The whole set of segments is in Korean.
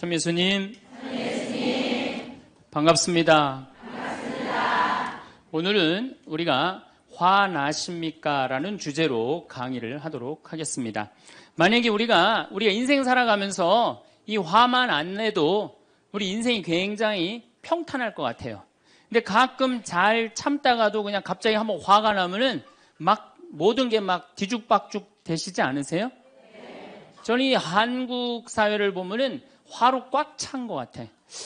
천미수님, 반갑습니다. 오늘은 우리가 화나십니까? 라는 주제로 강의를 하도록 하겠습니다. 만약에 우리가 인생 살아가면서 이 화만 안 내도 우리 인생이 굉장히 평탄할 것 같아요. 근데 가끔 잘 참다가도 그냥 갑자기 한번 화가 나면은 막 모든 게 막 뒤죽박죽 되시지 않으세요? 저는 이 한국 사회를 보면은 화로 꽉 찬 것 같아.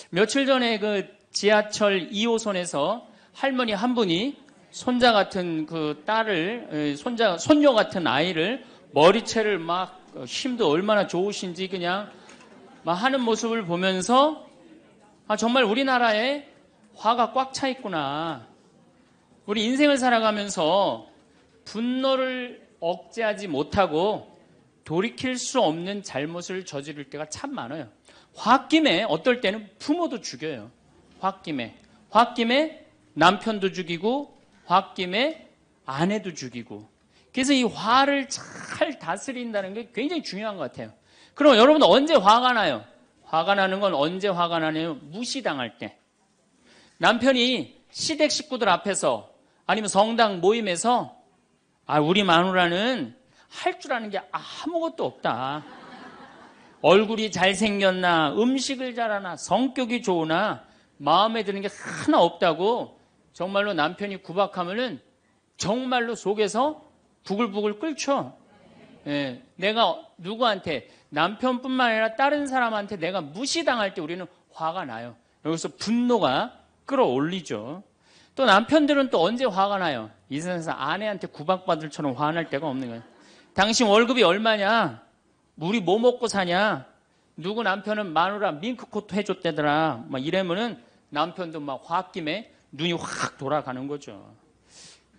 며칠 전에 그 지하철 2호선에서 할머니 한 분이 손자 같은 그 딸을, 손녀 같은 아이를 머리채를 막 힘도 얼마나 좋으신지 그냥 막 하는 모습을 보면서 정말 우리나라에 화가 꽉 차 있구나. 우리 인생을 살아가면서 분노를 억제하지 못하고 돌이킬 수 없는 잘못을 저지를 때가 참 많아요. 홧김에 어떨 때는 부모도 죽여요. 홧김에 남편도 죽이고 홧김에 아내도 죽이고. 그래서 이 화를 잘 다스린다는 게 굉장히 중요한 것 같아요. 그럼 여러분은 언제 화가 나요? 화가 나는 건 언제 화가 나냐면 무시당할 때. 남편이 시댁 식구들 앞에서 아니면 성당 모임에서 우리 마누라는 할 줄 아는 게 아무것도 없다. 얼굴이 잘생겼나, 음식을 잘하나, 성격이 좋으나 마음에 드는 게 하나 없다고 정말로 남편이 구박하면은 정말로 속에서 부글부글 끓죠. 예, 내가 누구한테, 남편뿐만 아니라 다른 사람한테 내가 무시당할 때 우리는 화가 나요. 여기서 분노가 끌어올리죠. 또 남편들은 또 언제 화가 나요? 이 세상에서 아내한테 구박받을처럼 화날 때가 없는 거예요. 당신 월급이 얼마냐? 우리 뭐 먹고 사냐? 누구 남편은 마누라 밍크코트 해줬대더라. 막 이러면은 남편도 막 홧김에 눈이 확 돌아가는 거죠.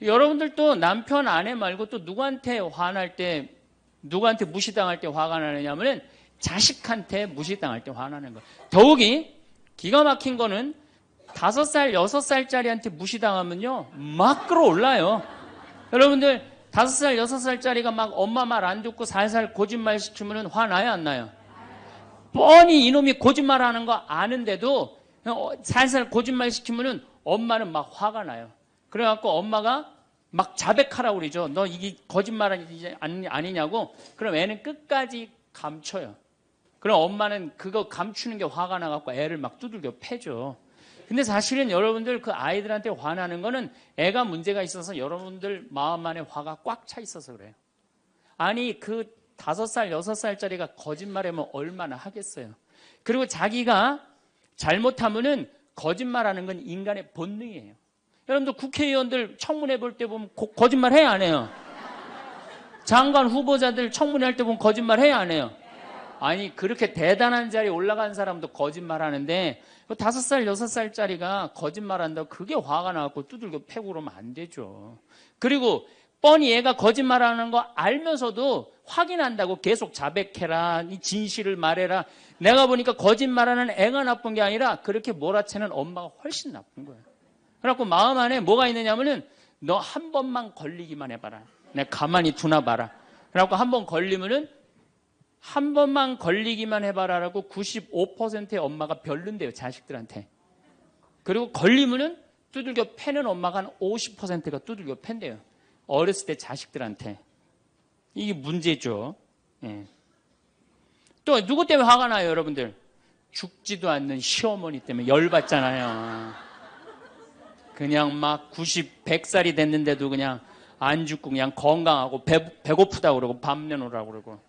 여러분들도 남편, 아내 말고 또 누구한테 화날 때, 누구한테 무시당할 때 화가 나느냐면은 자식한테 무시당할 때 화나는 거예요. 더욱이 기가 막힌 거는 5살, 6살짜리한테 무시당하면요, 막 끌어올라요. 여러분들, 5살, 6살짜리가 막 엄마 말 안 듣고 살살 거짓말 시키면 화나요, 안 나요? 뻔히 이놈이 거짓말 하는 거 아는데도 살살 거짓말 시키면 엄마는 막 화가 나요. 그래갖고 엄마가 막 자백하라고 그러죠. 너 이게 거짓말 아니냐고. 그럼 애는 끝까지 감춰요. 그럼 엄마는 그거 감추는 게 화가 나갖고 애를 막 두들겨 패죠. 근데 사실은 여러분들 그 아이들한테 화나는 거는 애가 문제가 있어서 여러분들 마음 안에 화가 꽉 차 있어서 그래요. 아니 그 5살, 6살짜리가 거짓말하면 얼마나 하겠어요. 그리고 자기가 잘못하면은 거짓말하는 건 인간의 본능이에요. 여러분들 국회의원들 청문회 볼 때 보면 거짓말 해야 안 해요? 장관 후보자들 청문회 할 때 보면 거짓말 해야 안 해요? 아니 그렇게 대단한 자리에 올라간 사람도 거짓말하는데 5살, 6살짜리가 거짓말한다고 그게 화가 나갖고 두들겨 패고 그러면 안 되죠. 그리고 뻔히 얘가 거짓말하는 거 알면서도 확인한다고 계속 자백해라, 진실을 말해라. 내가 보니까 거짓말하는 애가 나쁜 게 아니라 그렇게 몰아채는 엄마가 훨씬 나쁜 거예요. 그래갖고 마음 안에 뭐가 있느냐면은 너 한 번만 걸리기만 해봐라. 내가 가만히 두나 봐라. 그래갖고 한 번 걸리면은 한 번만 걸리기만 해봐라라고 95%의 엄마가 별론데요, 자식들한테. 그리고 걸리면은 두들겨 패는 엄마가 한 50%가 두들겨 팬대요. 어렸을 때 자식들한테. 이게 문제죠. 예. 또 누구 때문에 화가 나요, 여러분들? 죽지도 않는 시어머니 때문에 열받잖아요. 그냥 막 100살이 됐는데도 그냥 안 죽고 그냥 건강하고 배고프다고 그러고 밥 내놓으라고 그러고.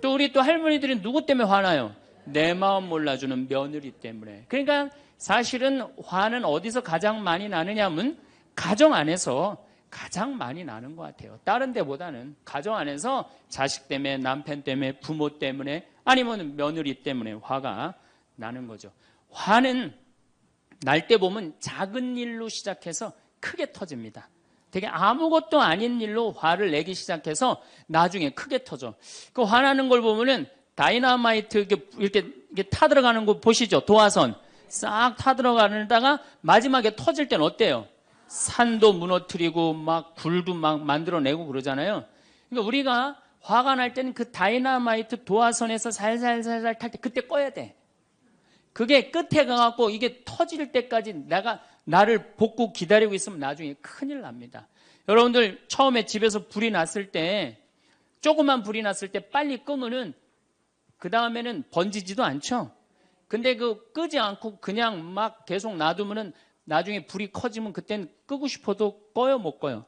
또 우리 또 할머니들은 누구 때문에 화나요? 내 마음 몰라주는 며느리 때문에. 그러니까 사실은 화는 어디서 가장 많이 나느냐면 가정 안에서 가장 많이 나는 것 같아요. 다른 데보다는 가정 안에서 자식 때문에, 남편 때문에, 부모 때문에, 아니면 며느리 때문에 화가 나는 거죠. 화는 날 때 보면 작은 일로 시작해서 크게 터집니다. 되게 아무것도 아닌 일로 화를 내기 시작해서 나중에 크게 터져. 그 화나는 걸 보면은 다이너마이트 이렇게 타들어가는 거 보시죠? 도화선 싹 타들어가다가 마지막에 터질 때는 어때요? 산도 무너뜨리고 막 불도 막 만들어내고 그러잖아요. 그러니까 우리가 화가 날 때는 그 다이너마이트 도화선에서 살살살살 탈 때 그때 꺼야 돼. 그게 끝에 가갖고 이게 터질 때까지 나를 볶고 기다리고 있으면 나중에 큰일 납니다. 여러분들 처음에 집에서 불이 났을 때, 조그만 불이 났을 때 빨리 끄면은 그 다음에는 번지지도 않죠. 근데 끄지 않고 그냥 막 계속 놔두면은 나중에 불이 커지면 그땐 끄고 싶어도 꺼요, 못 꺼요?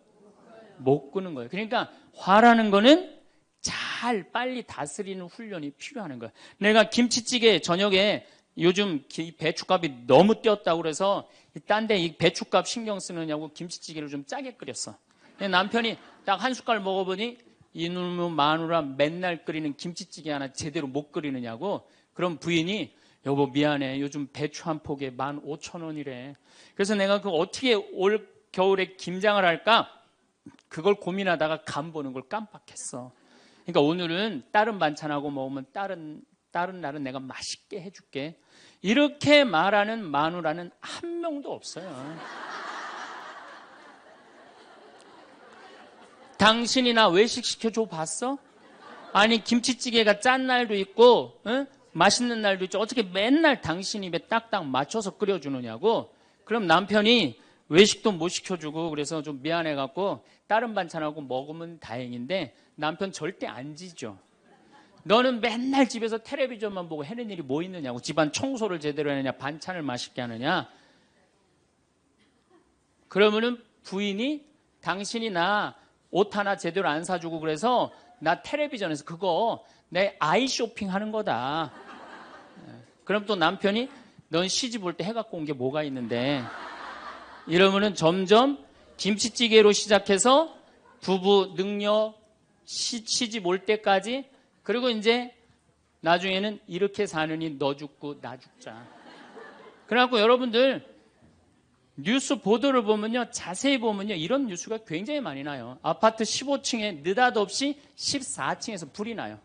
못 끄는 거예요. 그러니까 화라는 거는 잘 빨리 다스리는 훈련이 필요한 거예요. 내가 김치찌개 저녁에 요즘 배춧값이 너무 뛰었다고 그래서 딴 데 이 배춧값 신경 쓰느냐고 김치찌개를 좀 짜게 끓였어. 남편이 딱 한 숟갈 먹어보니 이놈의 마누라 맨날 끓이는 김치찌개 하나 제대로 못 끓이느냐고. 그럼 부인이 여보 미안해, 요즘 배추 한 폭에 15,000원이래. 그래서 내가 어떻게 올 겨울에 김장을 할까 그걸 고민하다가 간 보는 걸 깜빡했어. 그러니까 오늘은 다른 반찬하고 먹으면 다른 날은 내가 맛있게 해줄게. 이렇게 말하는 마누라는 한 명도 없어요. 당신이나 외식 시켜줘 봤어? 아니 김치찌개가 짠 날도 있고 맛있는 날도 있죠. 어떻게 맨날 당신 입에 딱딱 맞춰서 끓여주느냐고. 그럼 남편이 외식도 못 시켜주고 그래서 좀 미안해갖고 다른 반찬하고 먹으면 다행인데 남편 절대 안 지죠. 너는 맨날 집에서 텔레비전만 보고 해낸 일이 뭐 있느냐고. 집안 청소를 제대로 하느냐, 반찬을 맛있게 하느냐. 그러면은 부인이 당신이 나 옷 하나 제대로 안 사주고 그래서 나 텔레비전에서 그거 내 아이 쇼핑 하는 거다. 그럼 또 남편이 넌 시집 올 때 해갖고 온 게 뭐가 있는데. 이러면은 점점 김치찌개로 시작해서 부부 능력 시집 올 때까지, 그리고 이제 나중에는 이렇게 사느니 너 죽고 나 죽자. 그래갖고 여러분들 뉴스 보도를 보면요, 자세히 보면요, 이런 뉴스가 굉장히 많이 나요. 아파트 15층에 느닷없이 14층에서 불이 나요.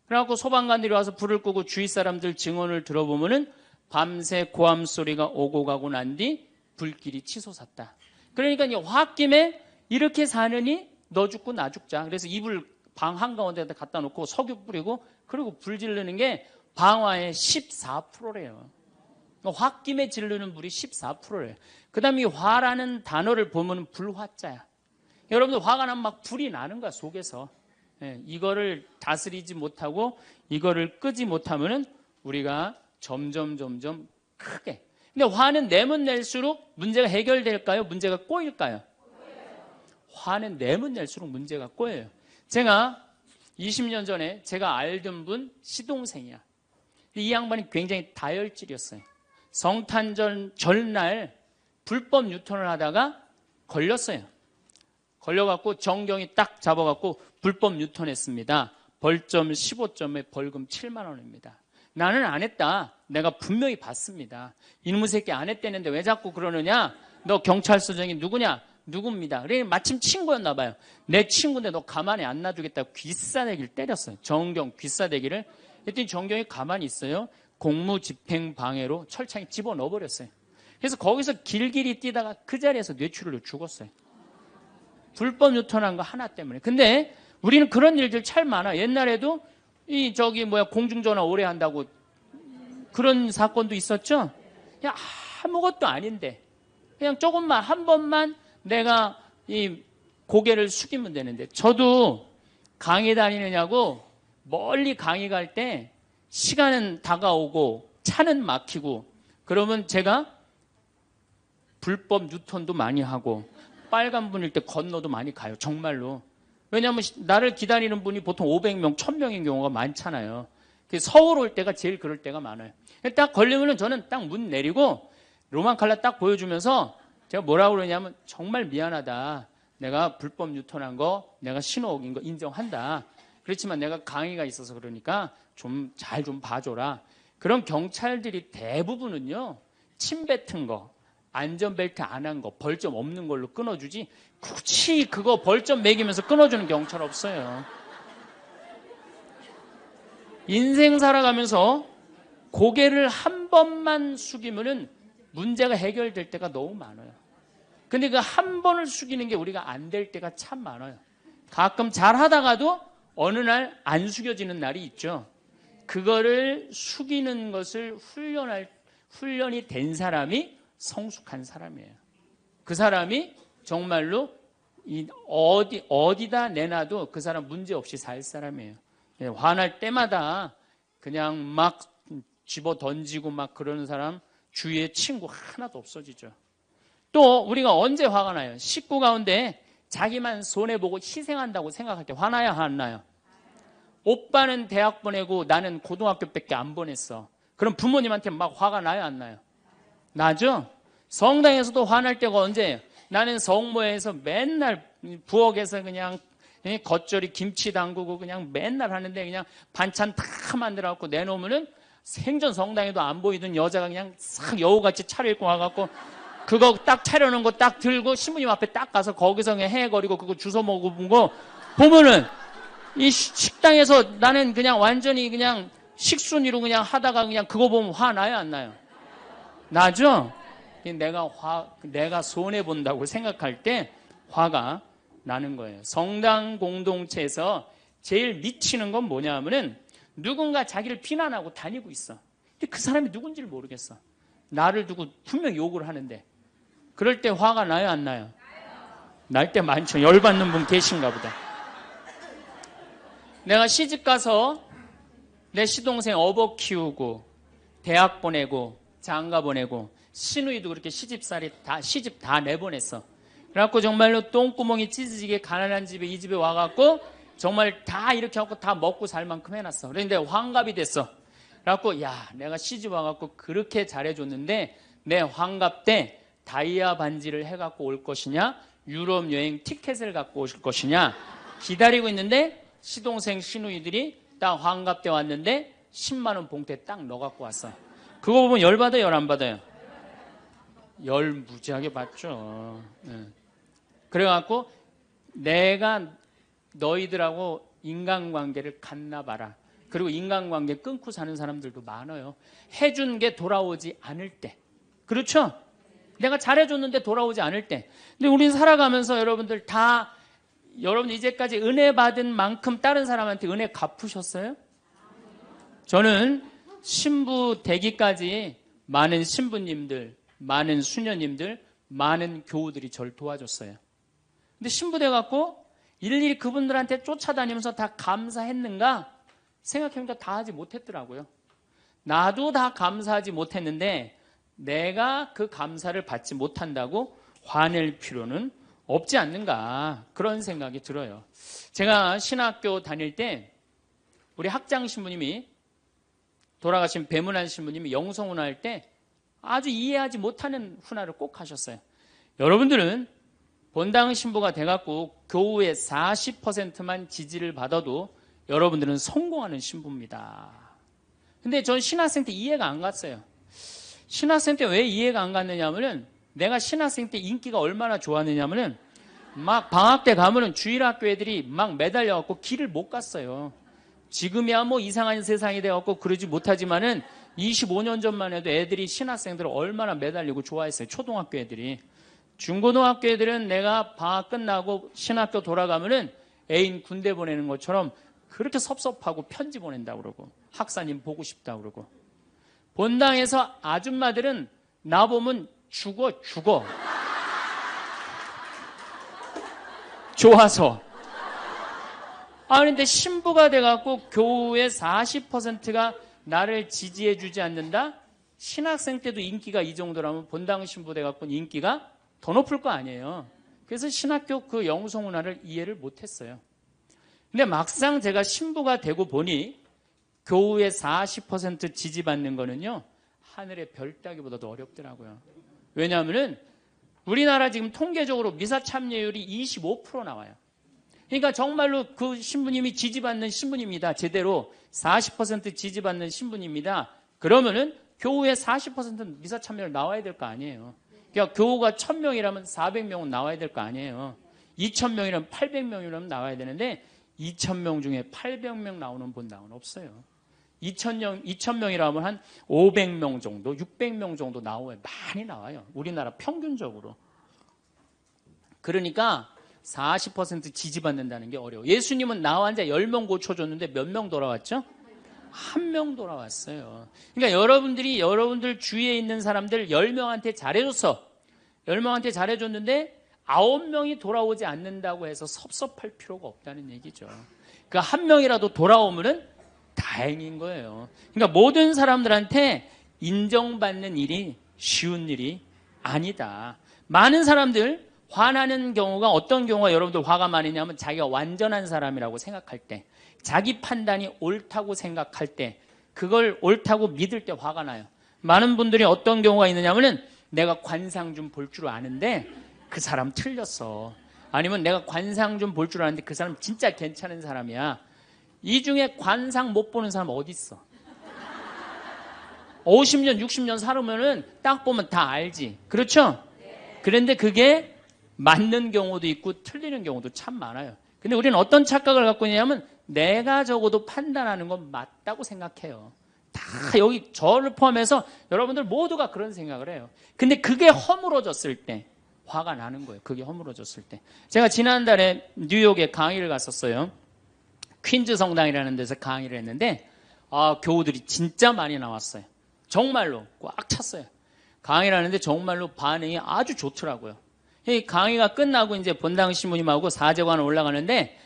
그래갖고 소방관들이 와서 불을 끄고 주위 사람들 증언을 들어보면은 밤새 고함 소리가 오고 가고 난 뒤 불길이 치솟았다. 그러니까 이 홧김에 이렇게 사느니 너 죽고 나 죽자. 그래서 이불 방 한가운데다 갖다 놓고 석유 뿌리고 그리고 불 지르는 게 방화의 14%래요. 홧김에 지르는 불이 14%래요. 그 다음에 이 화라는 단어를 보면 불화자야. 여러분들 화가 나면 막 불이 나는 거야, 속에서. 이거를 다스리지 못하고 이거를 끄지 못하면은 우리가 점점 크게. 근데 화는 내면 낼수록 문제가 해결될까요? 문제가 꼬일까요? 화는 내면 낼수록 문제가 꼬여요. 제가 20년 전에 제가 알던 분 시동생이야. 이 양반이 굉장히 다혈질이었어요. 성탄절 전날 불법 유턴을 하다가 걸렸어요. 걸려갖고 정경이 딱 잡아갖고 불법 유턴했습니다. 벌점 15점에 벌금 7만 원입니다. 나는 안 했다. 내가 분명히 봤습니다. 이놈의 새끼 안 했다는데 왜 자꾸 그러느냐? 너 경찰서장이 누구냐? 누굽니다. 그래 마침 친구였나 봐요. 내 친구인데 너 가만히 안 놔두겠다고 귀싸대기를 때렸어요. 정경 귀싸대기를. 했더니 정경이 가만히 있어요. 공무집행방해로 철창에 집어넣어버렸어요. 그래서 거기서 길길이 뛰다가 그 자리에서 뇌출혈로 죽었어요. 불법 유턴한 거 하나 때문에. 근데 우리는 그런 일들 참 많아. 옛날에도 공중전화 오래 한다고 그런 사건도 있었죠. 그냥 아무것도 아닌데 그냥 조금만 한 번만 내가 이 고개를 숙이면 되는데. 저도 강의 다니느냐고 멀리 강의 갈 때 시간은 다가오고 차는 막히고 그러면 제가 불법 유턴도 많이 하고 빨간불일 때 건너도 많이 가요. 정말로. 왜냐하면 나를 기다리는 분이 보통 500명, 1000명인 경우가 많잖아요. 서울 올 때가 제일 그럴 때가 많아요. 딱 걸리면 저는 딱 문 내리고 로만 칼라 딱 보여주면서 제가 뭐라고 그러냐면 정말 미안하다. 내가 불법 유턴한 거, 내가 신호 어긴 거 인정한다. 그렇지만 내가 강의가 있어서 그러니까 좀 잘 좀 봐줘라. 그런 경찰들이 대부분은요, 침 뱉은 거, 안전벨트 안 한 거, 벌점 없는 걸로 끊어주지 굳이 그거 벌점 매기면서 끊어주는 경찰 없어요. 인생 살아가면서 고개를 한 번만 숙이면은 문제가 해결될 때가 너무 많아요. 근데 그 한 번을 숙이는 게 우리가 안 될 때가 참 많아요. 가끔 잘 하다가도 어느 날 안 숙여지는 날이 있죠. 그거를 숙이는 것을 훈련이 된 사람이 성숙한 사람이에요. 그 사람이 정말로 어디다 내놔도 그 사람 문제 없이 살 사람이에요. 화날 때마다 그냥 막 집어 던지고 막 그러는 사람 주위에 친구 하나도 없어지죠. 또 우리가 언제 화가 나요? 식구 가운데 자기만 손해보고 희생한다고 생각할 때 화나요? 안 나요? 오빠는 대학 보내고 나는 고등학교밖에 안 보냈어. 그럼 부모님한테 막 화가 나요? 안 나요? 나죠? 성당에서도 화날 때가 언제예요? 나는 성모에서 맨날 부엌에서 그냥 겉절이 김치 담그고 그냥 맨날 하는데 그냥 반찬 다 만들어갖고 내놓으면은 생전 성당에도 안 보이던 여자가 그냥 싹 여우같이 차려입고 와갖고 그거 딱 차려놓은 거 딱 들고 신부님 앞에 딱 가서 거기서 그냥 헤거리고 그거 주워 먹은 거 보면은 이 식당에서 나는 그냥 완전히 그냥 식순이로 그냥 하다가 그냥 그거 보면 화 나요? 안 나요? 나죠? 내가 손해본다고 생각할 때 화가 나는 거예요. 성당 공동체에서 제일 미치는 건 뭐냐 하면은 누군가 자기를 비난하고 다니고 있어. 근데 그 사람이 누군지를 모르겠어. 나를 두고 분명 욕을 하는데 그럴 때 화가 나요? 안 나요? 날 때 많죠. 열받는 분 계신가 보다. 내가 시집 가서 내 시동생 어버 키우고 대학 보내고 장가 보내고 시누이도 그렇게 시집 다 내보냈어. 그래갖고 정말로 똥구멍이 찢어지게 가난한 집에 이 집에 와갖고 정말 다 이렇게 하고 다 먹고 살 만큼 해놨어. 그런데 환갑이 됐어. 그래갖고 야 내가 시집 와갖고 그렇게 잘해줬는데 내 환갑 때 다이아 반지를 해갖고 올 것이냐 유럽 여행 티켓을 갖고 오실 것이냐 기다리고 있는데 시동생 시누이들이 딱 환갑 때 왔는데 10만 원 봉투에 딱 넣어갖고 왔어. 그거 보면 열 받아요? 열 안 받아요? 열 무지하게 받죠. 그래갖고 내가 너희들하고 인간관계를 갖나 봐라. 그리고 인간관계 끊고 사는 사람들도 많아요. 해준 게 돌아오지 않을 때. 그렇죠? 내가 잘해줬는데 돌아오지 않을 때. 근데 우린 살아가면서 여러분들 여러분 이제까지 은혜 받은 만큼 다른 사람한테 은혜 갚으셨어요? 저는 신부 되기까지 많은 신부님들, 많은 수녀님들, 많은 교우들이 저를 도와줬어요. 근데 신부 돼갖고 일일이 그분들한테 쫓아다니면서 다 감사했는가? 생각해보니까 다 하지 못했더라고요. 나도 다 감사하지 못했는데 내가 그 감사를 받지 못한다고 화낼 필요는 없지 않는가 그런 생각이 들어요. 제가 신학교 다닐 때 우리 학장 신부님이 돌아가신 배문환 신부님이 영성훈화 할 때 아주 이해하지 못하는 훈화를 꼭 하셨어요. 여러분들은 본당 신부가 돼갖고 교우의 40%만 지지를 받아도 여러분들은 성공하는 신부입니다. 근데 전 신학생 때 이해가 안 갔어요. 신학생 때 왜 이해가 안 갔느냐면은 내가 신학생 때 인기가 얼마나 좋았느냐면은 막 방학 때 가면은 주일학교 애들이 막 매달려갖고 길을 못 갔어요. 지금이야 뭐 이상한 세상이 돼갖고 그러지 못하지만은 25년 전만 해도 애들이 신학생들을 얼마나 매달리고 좋아했어요. 초등학교 애들이. 중고등학교 애들은 내가 방학 끝나고 신학교 돌아가면은 애인 군대 보내는 것처럼 그렇게 섭섭하고 편지 보낸다고 그러고 학사님 보고 싶다고 그러고 본당에서 아줌마들은 나보면 죽어 좋아서. 그런데 신부가 돼갖고 교우의 40%가 나를 지지해주지 않는다? 신학생 때도 인기가 이 정도라면 본당 신부 돼갖고 인기가 더 높을 거 아니에요. 그래서 신학교 그 영성훈화를 이해를 못했어요. 근데 막상 제가 신부가 되고 보니 교우의 40% 지지받는 거는요 하늘의 별 따기보다도 어렵더라고요. 왜냐하면은 우리나라 지금 통계적으로 미사 참여율이 25% 나와요. 그러니까 정말로 그 신부님이 지지받는 신부님이다. 제대로 40% 지지받는 신부님이다. 그러면은 교우의 40%는 미사 참여율 나와야 될 거 아니에요. 그러니까 교우가 1000명이라면 400명은 나와야 될 거 아니에요. 2000명이라면 800명이라면 나와야 되는데 2000명 중에 800명 나오는 본당은 없어요. 2000명이라면 한 500명 정도, 600명 정도 나와요. 많이 나와요. 우리나라 평균적으로. 그러니까 40% 지지받는다는 게 어려워. 예수님은 나 환자 10명 고쳐줬는데 몇 명 돌아왔죠? 한 명 돌아왔어요. 그러니까 여러분들이 여러분들 주위에 있는 사람들 10명한테 잘해줬어. 10명한테 잘해줬는데 9명이 돌아오지 않는다고 해서 섭섭할 필요가 없다는 얘기죠. 그러니까 한 명이라도 돌아오면은 다행인 거예요. 그러니까 모든 사람들한테 인정받는 일이 쉬운 일이 아니다. 많은 사람들 화나는 경우가 어떤 경우가 여러분들 화가 많으냐면 자기가 완전한 사람이라고 생각할 때, 자기 판단이 옳다고 생각할 때, 그걸 옳다고 믿을 때 화가 나요. 많은 분들이 어떤 경우가 있느냐면은 내가 관상 좀 볼 줄 아는데 그 사람 틀렸어. 아니면 내가 관상 좀 볼 줄 아는데 그 사람 진짜 괜찮은 사람이야. 이 중에 관상 못 보는 사람 어디 있어? 50년, 60년 살으면은 딱 보면 다 알지. 그렇죠? 그런데 그게 맞는 경우도 있고 틀리는 경우도 참 많아요. 근데 우리는 어떤 착각을 갖고 있냐면 내가 적어도 판단하는 건 맞다고 생각해요. 다 여기 저를 포함해서 여러분들 모두가 그런 생각을 해요. 근데 그게 허물어졌을 때 화가 나는 거예요. 그게 허물어졌을 때. 제가 지난달에 뉴욕에 강의를 갔었어요. 퀸즈 성당이라는 데서 강의를 했는데 교우들이 진짜 많이 나왔어요. 정말로 꽉 찼어요. 강의를 하는데 정말로 반응이 아주 좋더라고요. 이 강의가 끝나고 이제 본당 신부님하고 사제관을 올라가는데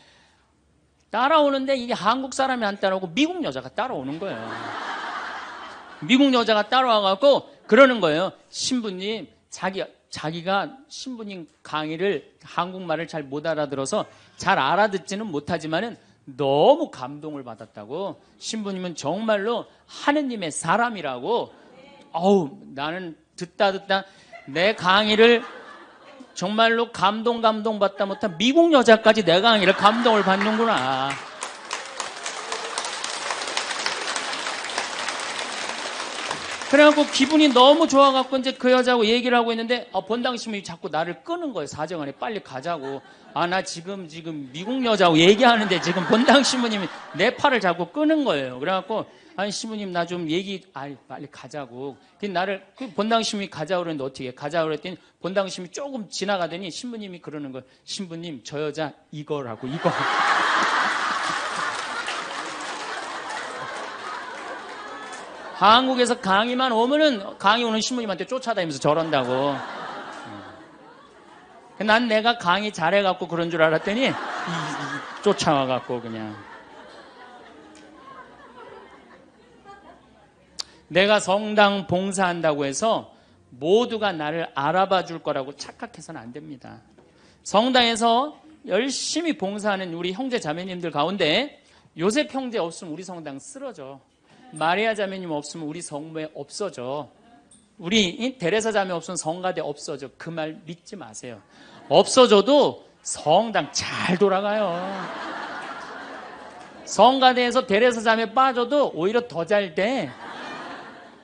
따라오는데 이게 한국 사람이 안 따라오고 미국 여자가 따라오는 거예요. 미국 여자가 따라와갖고 그러는 거예요. 신부님, 자기가 신부님 강의를 한국말을 잘 못 알아들어서 잘 알아듣지는 못하지만은 너무 감동을 받았다고. 신부님은 정말로 하느님의 사람이라고. 나는 듣다 내 강의를 정말로 감동받다 못한 미국 여자까지 내 강의를 감동을 받는구나. 그래갖고 기분이 너무 좋아갖고 이제 그 여자하고 얘기를 하고 있는데 본당 신부님이 자꾸 나를 끄는 거예요. 사정안에 빨리 가자고. 나 지금 미국 여자하고 얘기하는데 지금 본당 신부님이 내 팔을 자꾸 끄는 거예요. 그래갖고 아니 신부님 나 좀 빨리 가자고. 나를 본당 신부님이 가자고 그랬는데 어떻게 가자고 그랬더니 본당 신부님이 조금 지나가더니 신부님이 그러는 거예요. 신부님 저 여자 이거라고 이거. 한국에서 강의만 오면은 강의 오는 신부님한테 쫓아다니면서 저런다고. 난 내가 강의 잘해갖고 그런 줄 알았더니 쫓아와갖고 그냥. 내가 성당 봉사한다고 해서 모두가 나를 알아봐 줄 거라고 착각해서는 안 됩니다. 성당에서 열심히 봉사하는 우리 형제 자매님들 가운데 요셉 형제 없으면 우리 성당 쓰러져. 마리아 자매님 없으면 우리 성모에 없어져. 우리 데레사 자매 없으면 성가대 없어져. 그 말 믿지 마세요. 없어져도 성당 잘 돌아가요. 성가대에서 데레사 자매 빠져도 오히려 더 잘 돼.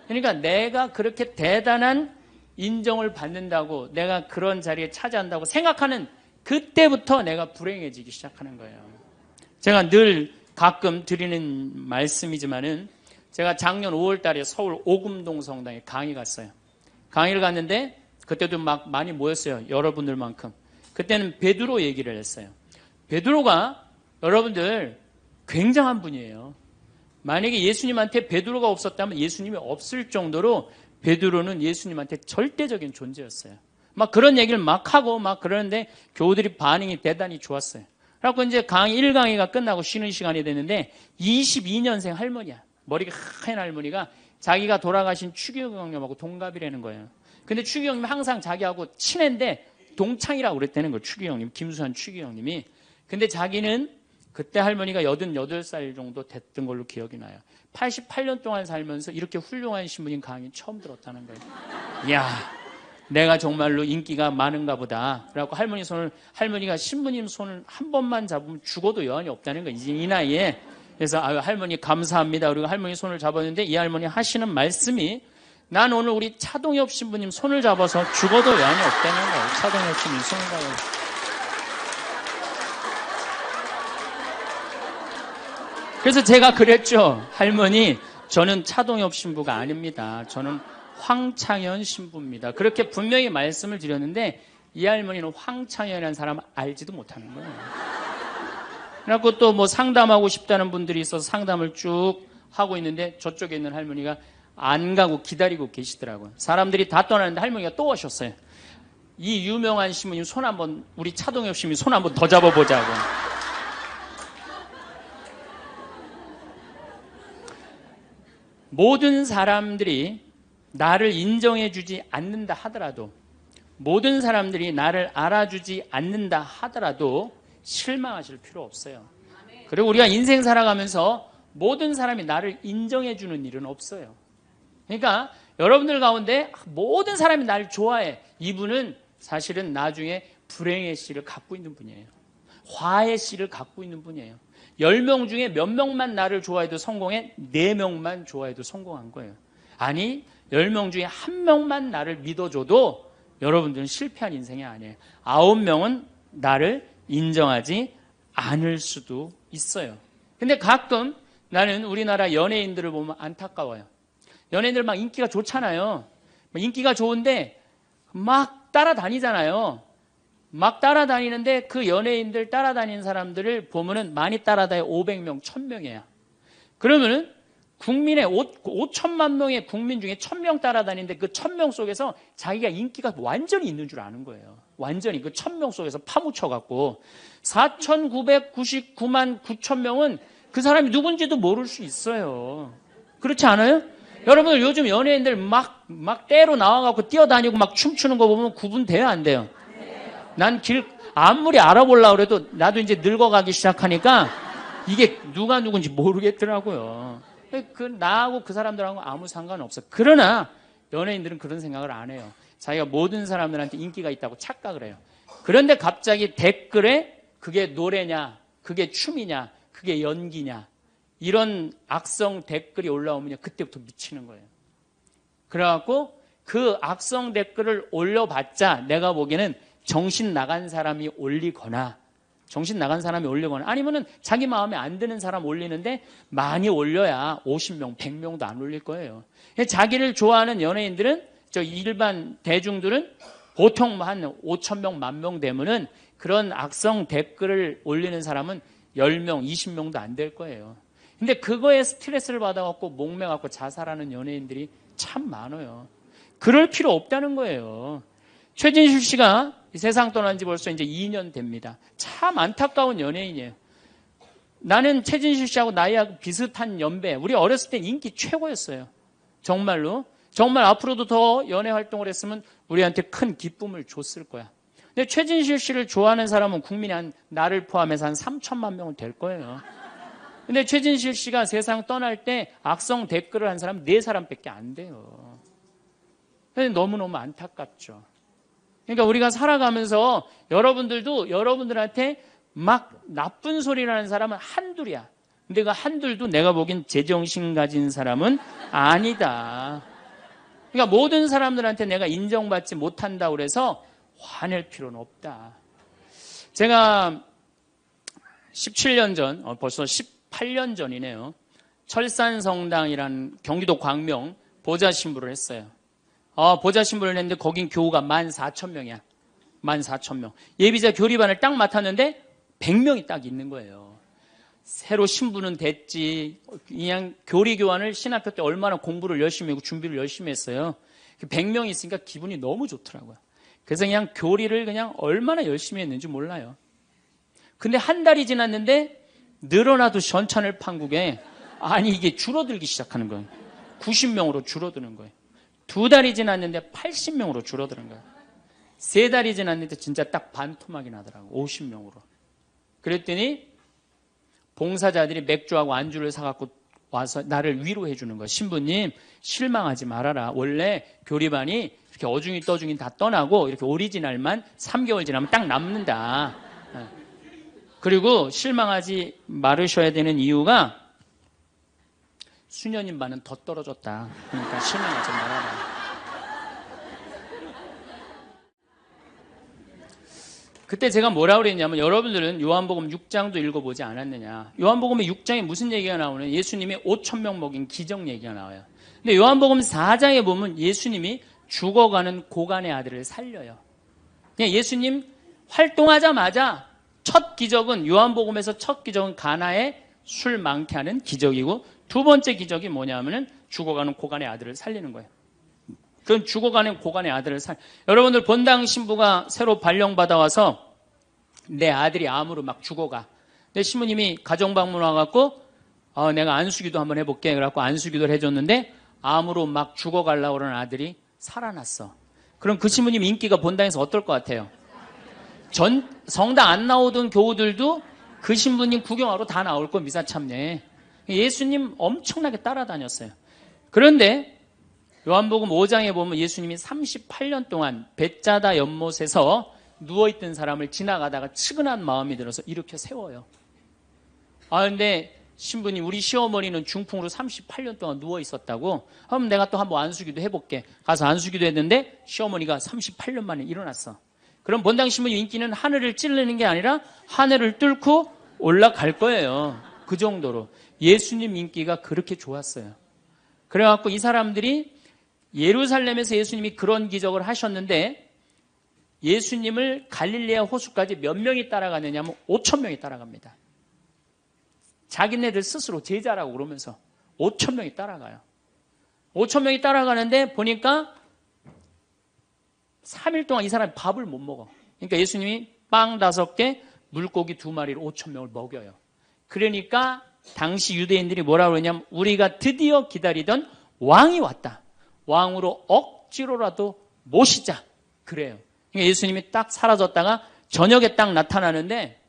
그러니까 내가 그렇게 대단한 인정을 받는다고, 내가 그런 자리에 차지한다고 생각하는 그때부터 내가 불행해지기 시작하는 거예요. 제가 늘 가끔 드리는 말씀이지만은 제가 작년 5월 달에 서울 오금동 성당에 강의 갔어요. 강의를 갔는데 그때도 막 많이 모였어요. 여러분들만큼. 그때는 베드로 얘기를 했어요. 베드로가 여러분들 굉장한 분이에요. 만약에 예수님한테 베드로가 없었다면 예수님이 없을 정도로 베드로는 예수님한테 절대적인 존재였어요. 막 그런 얘기를 막 하고 막 그러는데 교우들이 반응이 대단히 좋았어요. 그래갖고 이제 1강의가 끝나고 쉬는 시간이 됐는데 22년생 할머니야. 머리가 하얀 할머니가 자기가 돌아가신 추기경 형님하고 동갑이라는 거예요. 근데 추기경 형님 항상 자기하고 친한데 동창이라고 그랬다는 거예요. 추기경 형님, 김수환 추기경 형님이. 근데 자기는 그때 할머니가 88살 정도 됐던 걸로 기억이 나요. 88년 동안 살면서 이렇게 훌륭한 신부님 강의 처음 들었다는 거예요. 이야, 내가 정말로 인기가 많은가 보다. 그래갖고 할머니가 신부님 손을 한 번만 잡으면 죽어도 여한이 없다는 거예요. 이제 이 나이에. 그래서 할머니 감사합니다. 그리고 할머니 손을 잡았는데 이 할머니 하시는 말씀이 난 오늘 우리 차동엽 신부님 손을 잡아서 죽어도 여한이 없다는 거예요. 차동엽 신부님 손을 잡아서. 그래서 제가 그랬죠. 할머니, 저는 차동엽 신부가 아닙니다. 저는 황창현 신부입니다. 그렇게 분명히 말씀을 드렸는데 이 할머니는 황창현이라는 사람을 알지도 못하는 거예요. 그래갖고 또 뭐 상담하고 싶다는 분들이 있어서 상담을 쭉 하고 있는데 저쪽에 있는 할머니가 안 가고 기다리고 계시더라고요. 사람들이 다 떠나는데 할머니가 또 오셨어요. 이 유명한 신부님 손 한번, 우리 차동엽 신부님 손 한번 더 잡아보자고. 모든 사람들이 나를 인정해주지 않는다 하더라도, 모든 사람들이 나를 알아주지 않는다 하더라도 실망하실 필요 없어요. 그리고 우리가 인생 살아가면서 모든 사람이 나를 인정해주는 일은 없어요. 그러니까 여러분들 가운데 모든 사람이 나를 좋아해. 이분은 사실은 나중에 불행의 씨를 갖고 있는 분이에요. 화의 씨를 갖고 있는 분이에요. 10명 중에 몇 명만 나를 좋아해도 성공해? 4명만 좋아해도 성공한 거예요. 아니, 10명 중에 1명만 나를 믿어줘도 여러분들은 실패한 인생이 아니에요. 9명은 나를 인정하지 않을 수도 있어요. 근데 가끔 나는 우리나라 연예인들을 보면 안타까워요. 연예인들 막 인기가 좋잖아요. 인기가 좋은데 막 따라다니잖아요. 막 따라다니는데 그 연예인들 따라다니는 사람들을 보면은 많이 따라다녀 500명, 1000명이야. 그러면은 국민의 5천만 명의 국민 중에 1000명 따라다니는데 그 1000명 속에서 자기가 인기가 완전히 있는 줄 아는 거예요. 완전히 그 1000명 속에서 파묻혀갖고 4999만 9천명은 그 사람이 누군지도 모를 수 있어요. 그렇지 않아요? 여러분들 요즘 연예인들 막 때로 나와갖고 뛰어다니고 막 춤추는 거 보면 구분돼요, 안 돼요? 난 아무리 알아보려고 그래도 나도 이제 늙어가기 시작하니까 이게 누가 누군지 모르겠더라고요. 나하고 그 사람들하고 아무 상관없어. 그러나 연예인들은 그런 생각을 안 해요. 자기가 모든 사람들한테 인기가 있다고 착각을 해요. 그런데 갑자기 댓글에 그게 노래냐, 그게 춤이냐, 그게 연기냐, 이런 악성 댓글이 올라오면 그때부터 미치는 거예요. 그래갖고 그 악성 댓글을 올려봤자 내가 보기에는 정신 나간 사람이 올리거나 아니면은 자기 마음에 안 드는 사람 올리는데 많이 올려야 50명, 100명도 안 올릴 거예요. 자기를 좋아하는 연예인들은, 저 일반 대중들은 보통 한 5,000명, 10,000명 되면은 그런 악성 댓글을 올리는 사람은 10명, 20명도 안 될 거예요. 근데 그거에 스트레스를 받아갖고 목매갖고 자살하는 연예인들이 참 많아요. 그럴 필요 없다는 거예요. 최진실 씨가 세상 떠난 지 벌써 이제 2년 됩니다. 참 안타까운 연예인이에요. 나는 최진실 씨하고 나이하고 비슷한 연배. 우리 어렸을 때 인기 최고였어요. 정말로. 정말 앞으로도 더 연애 활동을 했으면 우리한테 큰 기쁨을 줬을 거야. 근데 최진실 씨를 좋아하는 사람은 국민이 나를 포함해서 한 3천만 명은 될 거예요. 근데 최진실 씨가 세상 떠날 때 악성 댓글을 한 사람 4사람밖에 안 돼요. 너무너무 안타깝죠. 그러니까 우리가 살아가면서 여러분들도 여러분들한테 막 나쁜 소리를 하는 사람은 한둘이야. 근데 그 한둘도 내가 보기엔 제정신 가진 사람은 아니다. 그러니까 모든 사람들한테 내가 인정받지 못한다고 그래서 화낼 필요는 없다. 제가 17년 전, 벌써 18년 전이네요. 철산성당이라는 경기도 광명 보좌 신부를 했어요. 보좌 신부를 했는데 거긴 교우가 14,000명이야. 14,000명. 예비자 교리반을 딱 맡았는데 100명이 딱 있는 거예요. 새로 신부는 됐지. 그냥 교리 교환을 신학교 때 얼마나 공부를 열심히 하고 준비를 열심히 했어요. 100명이 있으니까 기분이 너무 좋더라고요. 그래서 그냥 교리를 그냥 얼마나 열심히 했는지 몰라요. 근데 한 달이 지났는데 늘어나도 전찬을 판국에 아니 이게 줄어들기 시작하는 거예요. 90명으로 줄어드는 거예요. 2달이 지났는데 80명으로 줄어드는 거예요. 3달이 지났는데 진짜 딱 반토막이 나더라고. 50명으로. 그랬더니 봉사자들이 맥주하고 안주를 사갖고 와서 나를 위로해 주는 거예요. 신부님 실망하지 말아라. 원래 교리반이 이렇게 어중이 떠중이 다 떠나고 이렇게 오리지널만 3개월 지나면 딱 남는다. 그리고 실망하지 말으셔야 되는 이유가 수녀님 반은 더 떨어졌다. 그러니까 실망하지 말아라. 그때 제가 뭐라고 그랬냐면 여러분들은 요한복음 6장도 읽어보지 않았느냐. 요한복음 6장에 무슨 얘기가 나오는 예수님이 5,000명 먹인 기적 얘기가 나와요. 근데 요한복음 4장에 보면 예수님이 죽어가는 고간의 아들을 살려요. 그냥 예수님 활동하자마자 첫 기적은 요한복음에서 첫 기적은 가나의 술 많게 하는 기적이고, 두 번째 기적이 뭐냐면은 죽어가는 고간의 아들을 살리는 거예요. 그건 죽어가는 고간의 아들을 여러분들 본당 신부가 새로 발령받아 와서 내 아들이 암으로 막 죽어가. 내 신부님이 가정방문 와갖고 내가 안수기도 한번 해볼게. 그래갖고 안수기도를 해줬는데 암으로 막 죽어가려고 그러는 아들이 살아났어. 그럼 그 신부님 인기가 본당에서 어떨 것 같아요? 성당 안 나오던 교우들도 그 신부님 구경하러 다 나올 거, 미사 참여에. 예수님 엄청나게 따라다녔어요. 그런데 요한복음 5장에 보면 예수님이 38년 동안 벳자다 연못에서 누워있던 사람을 지나가다가 측은한 마음이 들어서 일으켜 세워요. 근데 신부님, 우리 시어머니는 중풍으로 38년 동안 누워있었다고. 그럼 내가 또 한번 안수기도 해볼게. 가서 안수기도 했는데 시어머니가 38년 만에 일어났어. 그럼 본당 신부님 인기는 하늘을 찌르는 게 아니라 하늘을 뚫고 올라갈 거예요. 그 정도로 예수님 인기가 그렇게 좋았어요. 그래갖고 이 사람들이 예루살렘에서 예수님이 그런 기적을 하셨는데 예수님을 갈릴레아 호수까지 몇 명이 따라가느냐 하면 5천 명이 따라갑니다. 자기네들 스스로 제자라고 그러면서 5천 명이 따라가요. 5천 명이 따라가는데 보니까 3일 동안 이 사람이 밥을 못 먹어. 그러니까 예수님이 빵 5개, 물고기 2마리로 5천 명을 먹여요. 그러니까 당시 유대인들이 뭐라고 그러냐면 우리가 드디어 기다리던 왕이 왔다. 왕으로 억지로라도 모시자. 그래요. 그러니까 예수님이 딱 사라졌다가 저녁에 딱 나타나는데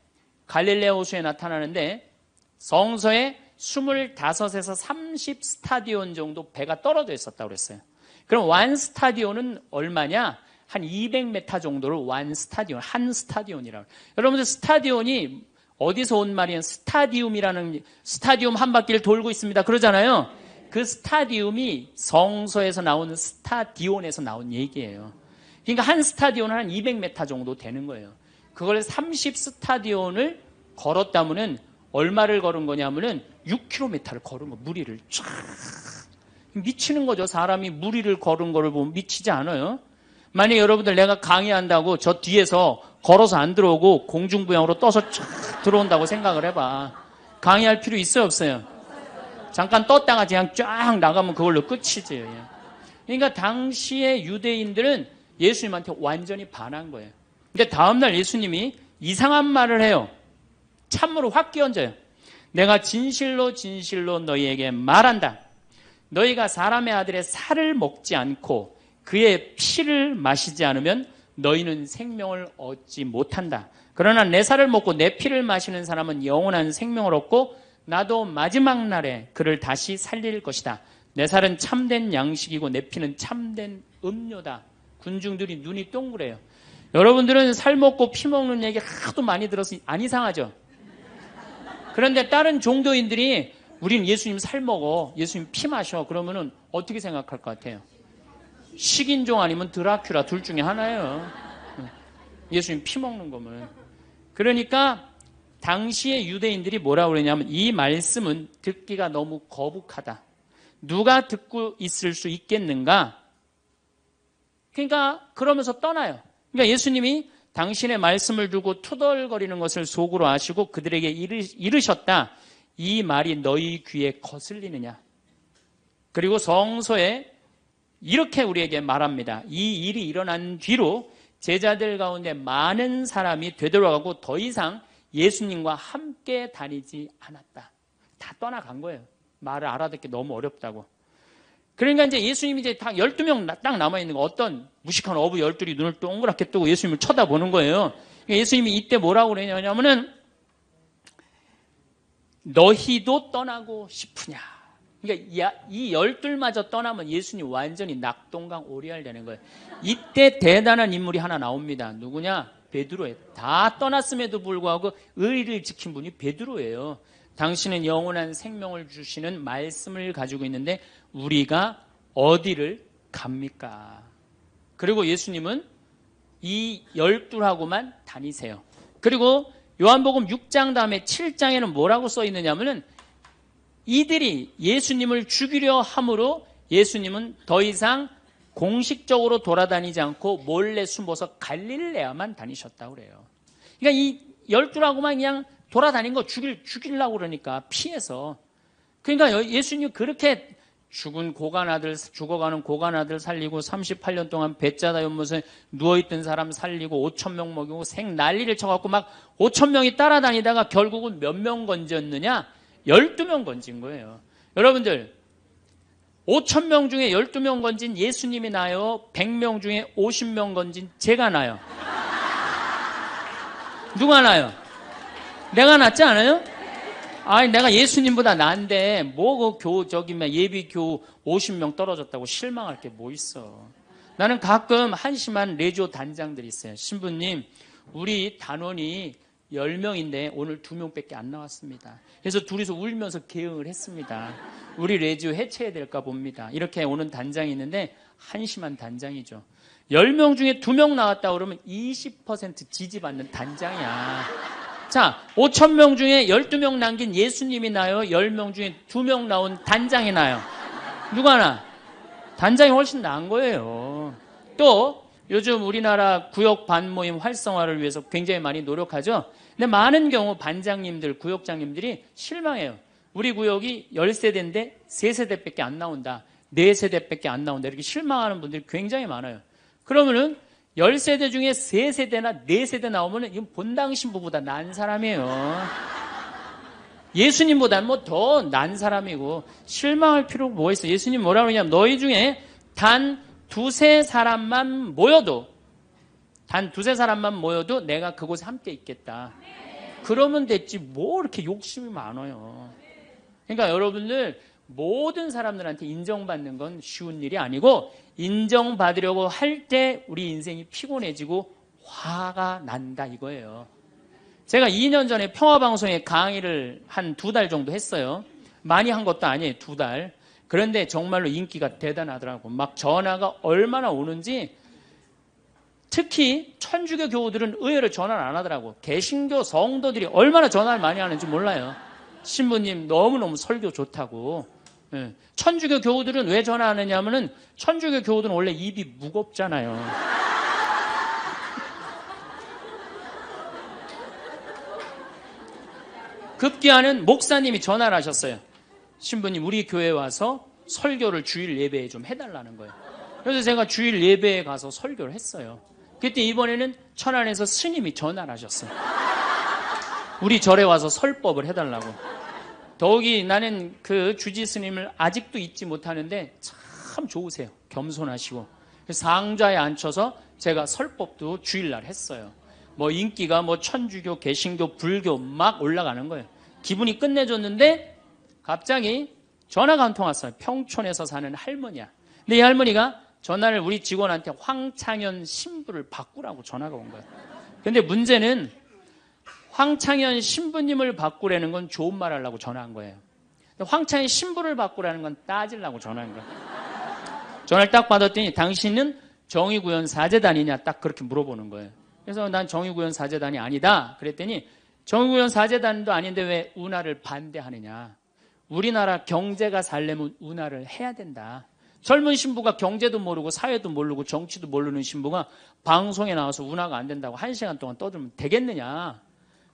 갈릴레아 호수에 나타나는데 성서에 25에서 30 스타디온 정도 배가 떨어져 있었다고 그랬어요. 그럼 완 스타디온은 얼마냐? 한 200m 정도를 완 스타디온, 한 스타디온이라고. 여러분들 스타디온이 어디서 온 말이에요? 스타디움 한 바퀴를 돌고 있습니다. 그러잖아요. 그 스타디움이 성서에서 나오는 스타디온에서 나온 얘기예요. 그러니까 한 스타디온은 한 200m 정도 되는 거예요. 그걸 30 스타디온을 걸었다면은 얼마를 걸은 거냐면은 6km를 걸은 거, 무리를 쫙. 미치는 거죠. 사람이 무리를 걸은 거를 보면 미치지 않아요. 만약에 여러분들 내가 강의한다고 저 뒤에서 걸어서 안 들어오고 공중부양으로 떠서 쫙 들어온다고 생각을 해봐. 강의할 필요 있어요, 없어요? 잠깐 떴다가 그냥 쫙 나가면 그걸로 끝이지. 그러니까 당시의 유대인들은 예수님한테 완전히 반한 거예요. 근데 다음날 예수님이 이상한 말을 해요. 참으로 확 끼얹어요. 내가 진실로 진실로 너희에게 말한다. 너희가 사람의 아들의 살을 먹지 않고 그의 피를 마시지 않으면 너희는 생명을 얻지 못한다. 그러나 내 살을 먹고 내 피를 마시는 사람은 영원한 생명을 얻고 나도 마지막 날에 그를 다시 살릴 것이다. 내 살은 참된 양식이고 내 피는 참된 음료다. 군중들이 눈이 동그래요. 여러분들은 살 먹고 피 먹는 얘기 하도 많이 들어서 안 이상하죠? 그런데 다른 종교인들이 우린 예수님 살 먹어, 예수님 피 마셔. 그러면은 어떻게 생각할 것 같아요? 식인종 아니면 드라큘라 둘 중에 하나예요. 예수님 피 먹는 거면. 그러니까 당시의 유대인들이 뭐라고 그러냐면 이 말씀은 듣기가 너무 거북하다. 누가 듣고 있을 수 있겠는가? 그러니까 그러면서 떠나요. 그러니까 예수님이 당신의 말씀을 두고 투덜거리는 것을 속으로 아시고 그들에게 이르셨다. 이 말이 너희 귀에 거슬리느냐? 그리고 성서에 이렇게 우리에게 말합니다. 이 일이 일어난 뒤로 제자들 가운데 많은 사람이 되돌아가고 더 이상 예수님과 함께 다니지 않았다. 다 떠나간 거예요. 말을 알아듣기 너무 어렵다고. 그러니까 이제 예수님이 이제 딱 12명 딱 남아있는 거, 어떤 무식한 어부 12이 눈을 동그랗게 뜨고 예수님을 쳐다보는 거예요. 그러니까 예수님이 이때 뭐라고 그러냐면은 너희도 떠나고 싶으냐. 그러니까 이 12마저 떠나면 예수님 완전히 낙동강 오리알 되는 거예요. 이때 대단한 인물이 하나 나옵니다. 누구냐? 베드로예요. 다 떠났음에도 불구하고 의리를 지킨 분이 베드로예요. 당신은 영원한 생명을 주시는 말씀을 가지고 있는데 우리가 어디를 갑니까? 그리고 예수님은 이 12하고만 다니세요. 그리고 요한복음 6장 다음에 7장에는 뭐라고 써 있느냐면은 이들이 예수님을 죽이려 함으로 예수님은 더 이상 공식적으로 돌아다니지 않고 몰래 숨어서 갈릴레아만 다니셨다고 그래요. 그러니까 이 12하고만 그냥 돌아다닌 거 죽이려고 그러니까 피해서. 그러니까 예수님이 그렇게 죽어가는 고간 아들 살리고 38년 동안 배짜다 연못에 누워있던 사람 살리고 5천 명 먹이고 생 난리를 쳐갖고 막 5천 명이 따라다니다가 결국은 몇 명 건졌느냐? 12명 건진 거예요. 여러분들 5천 명 중에 12명 건진 예수님이 나요? 100명 중에 50명 건진 제가 나요? 누가 나요? 내가 낫지 않아요? 아니 내가 예수님보다 나은데 뭐 그 예비교 50명 떨어졌다고 실망할 게 뭐 있어. 나는 가끔 한심한 레지오 단장들이 있어요. 신부님 우리 단원이 10명인데 오늘 2명밖에 안 나왔습니다. 그래서 둘이서 울면서 개응을 했습니다. 우리 레지오 해체해야 될까 봅니다. 이렇게 오는 단장이 있는데 한심한 단장이죠. 10명 중에 2명 나왔다 그러면 20% 지지받는 단장이야. 자, 5천 명 중에 12명 남긴 예수님이 나요? 10명 중에 2명 나온 단장이 나요? 누가 나? 단장이 훨씬 나은 거예요. 또 요즘 우리나라 구역 반모임 활성화를 위해서 굉장히 많이 노력하죠. 근데 많은 경우 반장님들, 구역장님들이 실망해요. 우리 구역이 10세대인데 3세대밖에 안 나온다. 4세대밖에 안 나온다. 이렇게 실망하는 분들이 굉장히 많아요. 그러면은 10세대 중에 3세대나 4세대 나오면 이건 본당 신부보다 난 사람이에요. 예수님보다는 뭐 더 난 사람이고 실망할 필요가 뭐가 있어. 예수님 뭐라 그러냐면 너희 중에 단 2-3 사람만 모여도 내가 그곳에 함께 있겠다. 그러면 됐지 뭐 이렇게 욕심이 많아요. 그러니까 여러분들 모든 사람들한테 인정받는 건 쉬운 일이 아니고 인정받으려고 할 때 우리 인생이 피곤해지고 화가 난다 이거예요. 제가 2년 전에 평화방송에 강의를 한 2달 정도 했어요. 많이 한 것도 아니에요. 2달. 그런데 정말로 인기가 대단하더라고. 막 전화가 얼마나 오는지. 특히 천주교 교우들은 의외로 전화를 안 하더라고. 개신교 성도들이 얼마나 전화를 많이 하는지 몰라요. 신부님 너무너무 설교 좋다고. 천주교 교우들은 왜 전화하느냐 하면은 천주교 교우들은 원래 입이 무겁잖아요. 급기야는 목사님이 전화를 하셨어요. 신부님 우리 교회에 와서 설교를 주일 예배에 좀 해달라는 거예요. 그래서 제가 주일 예배에 가서 설교를 했어요. 그때 이번에는 천안에서 스님이 전화를 하셨어요. 우리 절에 와서 설법을 해달라고. 더욱이 나는 그 주지 스님을 아직도 잊지 못하는데 참 좋으세요. 겸손하시고. 상좌에 앉혀서 제가 설법도 주일날 했어요. 뭐 인기가 뭐 천주교, 개신교, 불교 막 올라가는 거예요. 기분이 끝내줬는데 갑자기 전화가 한 통 왔어요. 평촌에서 사는 할머니야. 근데 이 할머니가 전화를 우리 직원한테 황창현 신부를 바꾸라고 전화가 온 거예요. 근데 문제는 황창현 신부님을 바꾸라는 건 좋은 말 하려고 전화한 거예요. 황창현 신부를 바꾸라는 건 따지려고 전화한 거예요. 전화를 딱 받았더니 당신은 정의구현 사제단이냐 딱 그렇게 물어보는 거예요. 그래서 난 정의구현 사제단이 아니다. 그랬더니 정의구현 사제단도 아닌데 왜 운하를 반대하느냐. 우리나라 경제가 살려면 운하를 해야 된다. 젊은 신부가 경제도 모르고 사회도 모르고 정치도 모르는 신부가 방송에 나와서 운하가 안 된다고 1시간 동안 떠들면 되겠느냐.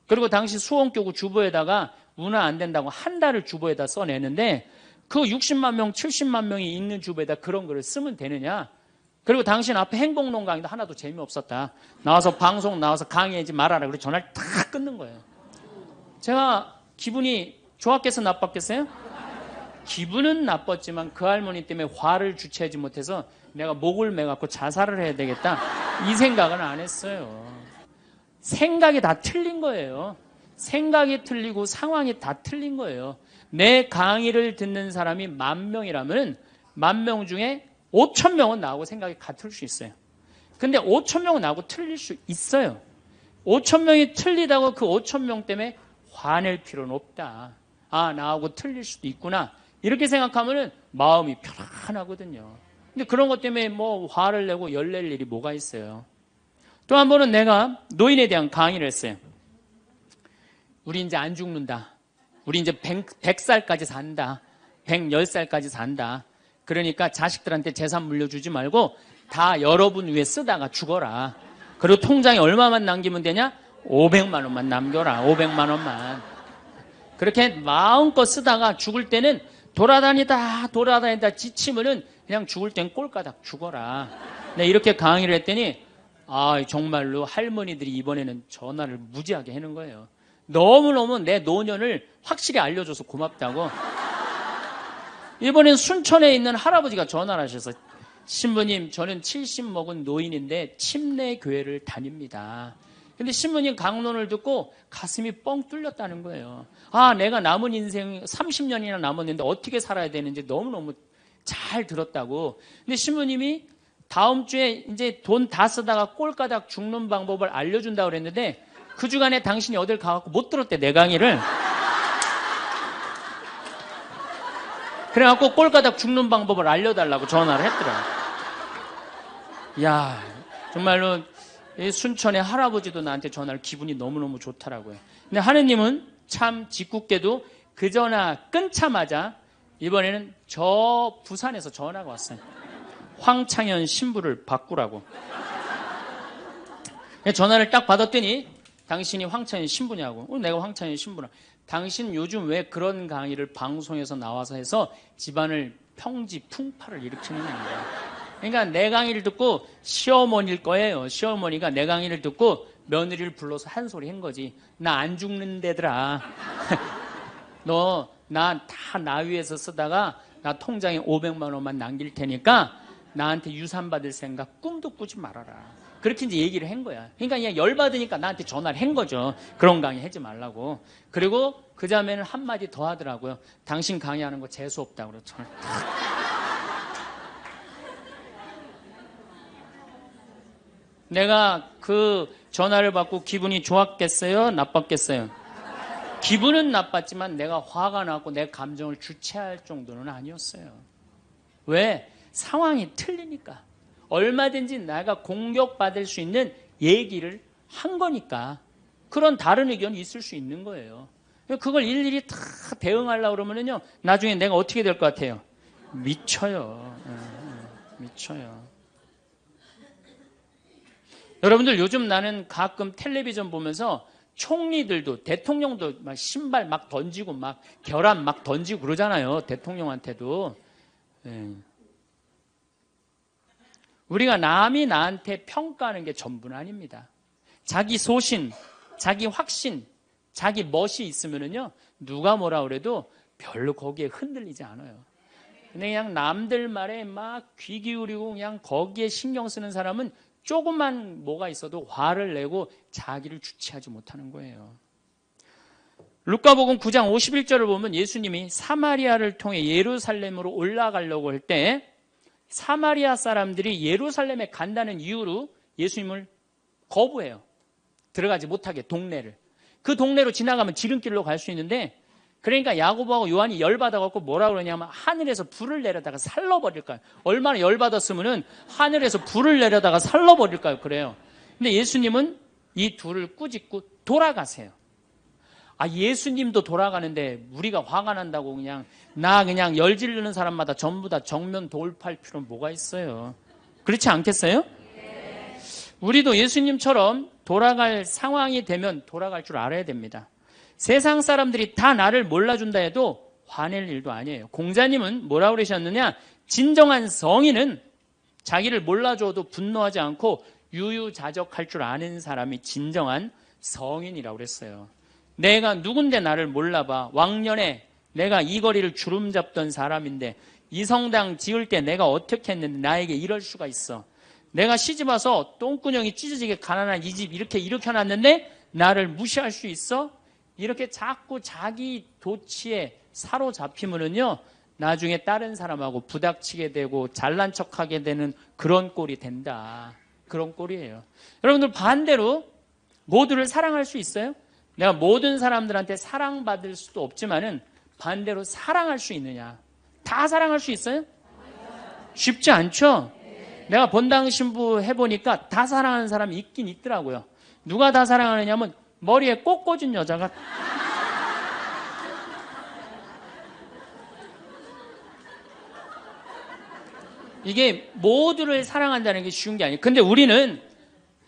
그리고 당시 수원교구 주보에다가 운하 안 된다고 한 달을 주보에다 써내는데 그 60만 명, 70만 명이 있는 주보에다 그런 글을 쓰면 되느냐. 그리고 당신 앞에 행복론 강의도 하나도 재미없었다. 나와서 방송 나와서 강의하지 말아라. 그래서 전화를 다 끊는 거예요. 제가 기분이 좋았겠어 나빴겠어요? 기분은 나빴지만 그 할머니 때문에 화를 주체하지 못해서 내가 목을 매갖고 자살을 해야 되겠다. 이 생각은 안 했어요. 생각이 다 틀린 거예요. 생각이 틀리고 상황이 다 틀린 거예요. 내 강의를 듣는 사람이 10,000명이라면 10,000명 중에 5,000명은 나하고 생각이 같을 수 있어요. 근데 5,000명은 나하고 틀릴 수 있어요. 5,000명이 틀리다고 그 5,000명 때문에 화낼 필요는 없다. 아, 나하고 틀릴 수도 있구나. 이렇게 생각하면 마음이 편안하거든요. 근데 그런 것 때문에 뭐 화를 내고 열낼 일이 뭐가 있어요. 또 한 번은 내가 노인에 대한 강의를 했어요. 우리 이제 안 죽는다. 우리 이제 100살까지 산다. 110살까지 산다. 그러니까 자식들한테 재산 물려주지 말고 다 여러분 위해 쓰다가 죽어라. 그리고 통장에 얼마만 남기면 되냐? 500만 원만 남겨라. 500만 원만. 그렇게 마음껏 쓰다가 죽을 때는 돌아다니다 지치면은 그냥 죽을 땐 꼴까닥 죽어라. 네, 이렇게 강의를 했더니 정말로 할머니들이 이번에는 전화를 무지하게 하는 거예요. 너무너무 내 노년을 확실히 알려줘서 고맙다고. 이번엔 순천에 있는 할아버지가 전화를 하셔서 신부님, 저는 70 먹은 노인인데 침례 교회를 다닙니다. 근데 신부님 강론을 듣고 가슴이 뻥 뚫렸다는 거예요. 내가 남은 인생 30년이나 남았는데 어떻게 살아야 되는지 너무너무 잘 들었다고. 근데 신부님이 다음 주에 이제 돈 다 쓰다가 꼴까닥 죽는 방법을 알려준다고 그랬는데 그 주간에 당신이 어딜 가갖고 못 들었대, 내 강의를. 그래갖고 꼴까닥 죽는 방법을 알려달라고 전화를 했더라. 야, 정말로 이 순천의 할아버지도 나한테 전화를 기분이 너무너무 좋더라고요. 근데 하느님은 참 짓궂게도 그 전화 끊자마자 이번에는 저 부산에서 전화가 왔어요. 황창현 신부를 바꾸라고. 전화를 딱 받았더니 당신이 황창현 신부냐고. 내가 황창현 신부라. 당신 요즘 왜 그런 강의를 방송에서 나와서 해서 집안을 평지 풍파를 일으키는 거야. 그러니까 내 강의를 듣고 시어머니일 거예요. 시어머니가 내 강의를 듣고 며느리를 불러서 한 소리 한 거지. 나 안 죽는데더라. 너 나 다 나 위해서 쓰다가 나 통장에 500만 원만 남길 테니까 나한테 유산 받을 생각 꿈도 꾸지 말아라. 그렇게 이제 얘기를 한 거야. 그러니까 그냥 열받으니까 나한테 전화를 한 거죠. 그런 강의 하지 말라고. 그리고 그 다음에는 한마디 더 하더라고요. 당신 강의하는 거 재수없다고 그랬죠. 내가 그 전화를 받고 기분이 좋았겠어요? 나빴겠어요? 기분은 나빴지만 내가 화가 나고 내 감정을 주체할 정도는 아니었어요. 왜? 상황이 틀리니까. 얼마든지 내가 공격받을 수 있는 얘기를 한 거니까. 그런 다른 의견이 있을 수 있는 거예요. 그걸 일일이 다 대응하려고 그러면요, 나중에 내가 어떻게 될 것 같아요? 미쳐요. 미쳐요. 여러분들, 요즘 나는 가끔 텔레비전 보면서 총리들도, 대통령도 막 신발 막 던지고 막 결함 막 던지고 그러잖아요. 대통령한테도. 우리가 남이 나한테 평가하는 게 전부는 아닙니다. 자기 소신, 자기 확신, 자기 멋이 있으면은요, 누가 뭐라 그래도 별로 거기에 흔들리지 않아요. 근데 그냥 남들 말에 막 귀 기울이고 그냥 거기에 신경 쓰는 사람은 조금만 뭐가 있어도 화를 내고 자기를 주체하지 못하는 거예요. 루카복음 9장 51절을 보면 예수님이 사마리아를 통해 예루살렘으로 올라가려고 할 때 사마리아 사람들이 예루살렘에 간다는 이유로 예수님을 거부해요. 들어가지 못하게, 동네를. 그 동네로 지나가면 지름길로 갈 수 있는데, 그러니까 야고보하고 요한이 열받아갖고 뭐라 그러냐면 하늘에서 불을 내려다가 살러버릴까요? 얼마나 열받았으면은 하늘에서 불을 내려다가 살러버릴까요? 그래요. 근데 예수님은 이 둘을 꾸짖고 돌아가세요. 예수님도 돌아가는데 우리가 화가 난다고 그냥 열 지르는 사람마다 전부 다 정면 돌파할 필요는 뭐가 있어요? 그렇지 않겠어요? 우리도 예수님처럼 돌아갈 상황이 되면 돌아갈 줄 알아야 됩니다. 세상 사람들이 다 나를 몰라준다 해도 화낼 일도 아니에요. 공자님은 뭐라고 그러셨느냐? 진정한 성인은 자기를 몰라줘도 분노하지 않고 유유자적할 줄 아는 사람이 진정한 성인이라고 그랬어요. 내가 누군데 나를 몰라봐. 왕년에 내가 이 거리를 주름 잡던 사람인데 이 성당 지을 때 내가 어떻게 했는데 나에게 이럴 수가 있어. 내가 시집와서 똥구녕이 찢어지게 가난한 이 집 이렇게 일으켜놨는데 나를 무시할 수 있어? 이렇게 자꾸 자기 도취에 사로잡히면은요, 나중에 다른 사람하고 부닥치게 되고 잘난 척하게 되는 그런 꼴이 된다. 그런 꼴이에요. 여러분들, 반대로 모두를 사랑할 수 있어요? 내가 모든 사람들한테 사랑받을 수도 없지만은 반대로 사랑할 수 있느냐? 다 사랑할 수 있어요? 쉽지 않죠? 내가 본당 신부 해보니까 다 사랑하는 사람이 있긴 있더라고요. 누가 다 사랑하느냐면 머리에 꽃 꽂은 여자가 이게 모두를 사랑한다는 게 쉬운 게 아니에요. 근데 우리는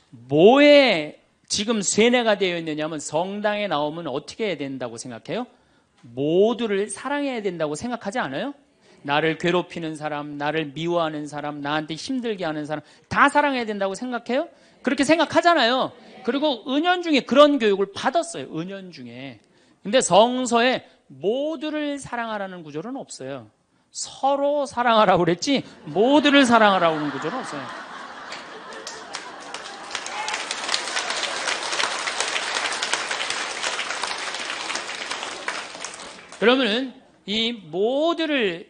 뭐에 지금 세뇌가 되어 있느냐면 성당에 나오면 어떻게 해야 된다고 생각해요? 모두를 사랑해야 된다고 생각하지 않아요? 나를 괴롭히는 사람, 나를 미워하는 사람, 나한테 힘들게 하는 사람 다 사랑해야 된다고 생각해요? 그렇게 생각하잖아요. 그리고 은연중에 그런 교육을 받았어요. 은연중에. 근데 성서에 모두를 사랑하라는 구절은 없어요. 서로 사랑하라고 그랬지 모두를 사랑하라고 하는 구절은 없어요. 그러면은 이 모두를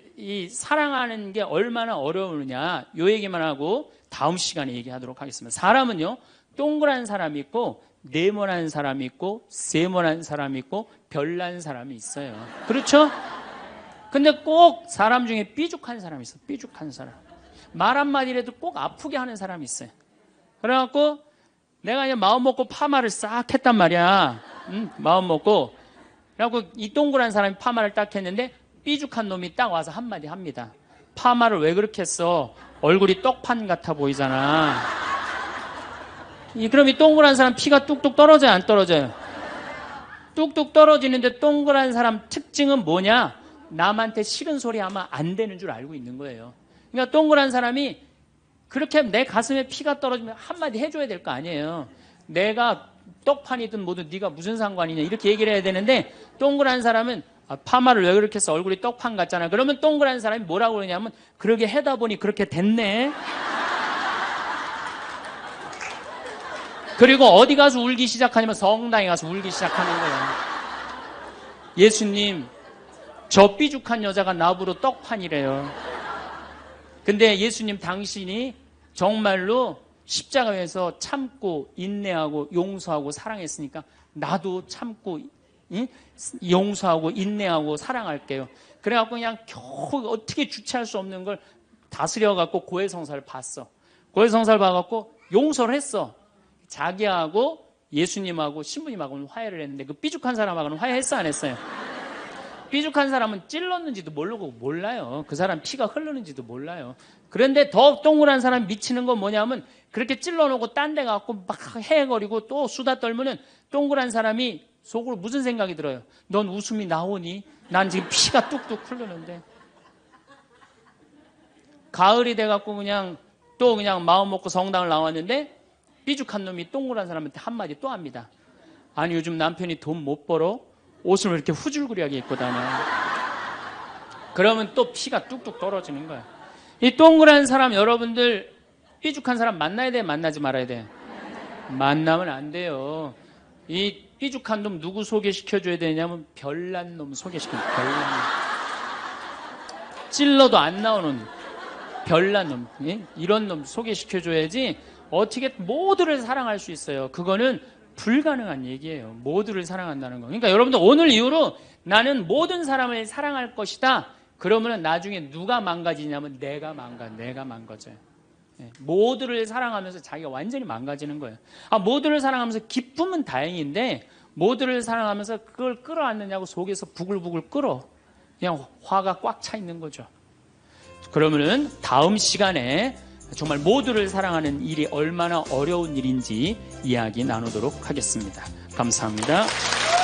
사랑하는 게 얼마나 어려우느냐 요 얘기만 하고 다음 시간에 얘기하도록 하겠습니다. 사람은요 동그란 사람이 있고 네모난 사람이 있고 세모난 사람이 있고 별난 사람이 있어요. 그렇죠? 근데 꼭 사람 중에 삐죽한 사람이 있어요. 삐죽한 사람. 말 한마디라도 꼭 아프게 하는 사람이 있어요. 그래갖고 내가 그냥 마음 먹고 파마를 싹 했단 말이야. 마음 먹고. 그래갖고 이 동그란 사람이 파마를 딱 했는데 삐죽한 놈이 딱 와서 한마디 합니다. 파마를 왜 그렇게 했어? 얼굴이 떡판 같아 보이잖아. 그럼 이 동그란 사람 피가 뚝뚝 떨어져요? 안 떨어져요? 뚝뚝 떨어지는데 동그란 사람 특징은 뭐냐? 남한테 싫은 소리 하면 안 되는 줄 알고 있는 거예요. 그러니까 동그란 사람이 그렇게 내 가슴에 피가 떨어지면 한마디 해줘야 될 거 아니에요. 내가 떡판이든 뭐든 네가 무슨 상관이냐 이렇게 얘기를 해야 되는데 동그란 사람은 파마를 왜 그렇게 해서 얼굴이 떡판 같잖아. 그러면 동그란 사람이 뭐라고 그러냐면 그러게 해다 보니 그렇게 됐네. 그리고 어디 가서 울기 시작하냐면 성당에 가서 울기 시작하는 거예요. 예수님 저 삐죽한 여자가 나보러 떡판이래요. 근데 예수님 당신이 정말로 십자가에서 참고 인내하고 용서하고 사랑했으니까 나도 참고 용서하고 인내하고 사랑할게요. 그래갖고 그냥 겨우 어떻게 주체할 수 없는 걸 다스려갖고 고해성사를 봤어. 고해성사를 봐갖고 용서를 했어. 자기하고 예수님하고 신부님하고는 화해를 했는데 그 삐죽한 사람하고는 화해했어 안 했어요? 삐죽한 사람은 찔렀는지도 모르고 몰라요. 그 사람 피가 흐르는지도 몰라요. 그런데 더 동그란 사람이 미치는 건 뭐냐면 그렇게 찔러놓고 딴 데 가고 막 헤거리고 또 수다 떨면은 동그란 사람이 속으로 무슨 생각이 들어요? 넌 웃음이 나오니? 난 지금 피가 뚝뚝 흐르는데. 가을이 돼갖고 그냥 또 그냥 마음 먹고 성당을 나왔는데 삐죽한 놈이 동그란 사람한테 한마디 또 합니다. 아니 요즘 남편이 돈 못 벌어? 옷을 왜 이렇게 후줄구리하게 입고 다녀? 그러면 또 피가 뚝뚝 떨어지는 거야. 이 동그란 사람 여러분들 삐죽한 사람 만나야 돼? 만나지 말아야 돼? 만나면 안 돼요. 이 삐죽한 놈 누구 소개시켜줘야 되냐면 별난 놈 소개시켜줘야 돼. 별난 놈. 찔러도 안 나오는 별난 놈. 예? 이런 놈 소개시켜줘야지 어떻게 모두를 사랑할 수 있어요. 그거는 불가능한 얘기예요. 모두를 사랑한다는 거. 그러니까 여러분들 오늘 이후로 나는 모든 사람을 사랑할 것이다. 그러면 나중에 누가 망가지냐면 내가 망가져요. 예, 모두를 사랑하면서 자기가 완전히 망가지는 거예요. 모두를 사랑하면서 기쁨은 다행인데 모두를 사랑하면서 그걸 끌어안느냐고 속에서 부글부글 끓어. 그냥 화가 꽉 차 있는 거죠. 그러면은 다음 시간에 정말 모두를 사랑하는 일이 얼마나 어려운 일인지 이야기 나누도록 하겠습니다. 감사합니다.